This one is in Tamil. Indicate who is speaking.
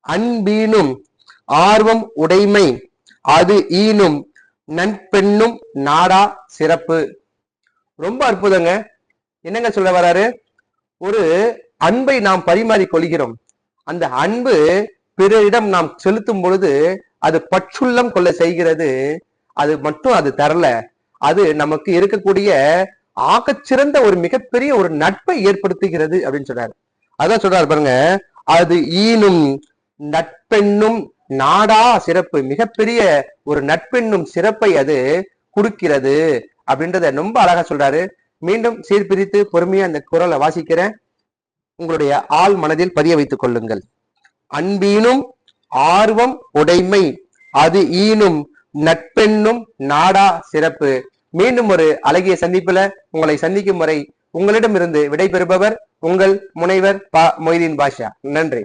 Speaker 1: அன்பீனும் ஆர்வம் உடைமை அது ஈனும் நன்பெண்ணும் நாடா சிறப்பு. ரொம்ப அற்புதங்க. என்னங்க சொல்ல வராரு? ஒரு அன்பை நாம் பரிமாறிக் கொள்கிறோம். அந்த அன்பு பிறரிடம் நாம் செலுத்தும் பொழுது அது பற்றுள்ளம் கொள்ள செய்கிறது. அது மட்டும் அது தரல, அது நமக்கு இருக்கக்கூடிய ஆகச்சிறந்த ஒரு மிகப்பெரிய ஒரு நட்பை ஏற்படுத்துகிறது அப்படின்னு சொல்றாரு. அதான் சொல்றாரு பாருங்க, அது ஈனும் நட்பெண்ணும் நாடா சிறப்பு. மிகப்பெரிய ஒரு நட்பெண்ணும் சிறப்பை அது கொடுக்கிறது அப்படின்றத ரொம்ப அழகா சொல்றாரு. மீண்டும் சீர்பிரித்து பொறுமையா அந்த குறளை வாசிக்கிறேன், உங்களுடைய ஆள் மனதில் பதிய வைத்துக் கொள்ளுங்கள். அன்பீனும் ஆர்வம் உடைமை அது ஈனும் நட்பெண்ணும் நாடா சிறப்பு. மீண்டும் ஒரு அழகிய சந்திப்புல உங்களை சந்திக்கும் வரை உங்களிடமிருந்து விடைபெறுபவர் உங்கள் முனைவர் ப. மொய்தீன் பாஷா. நன்றி.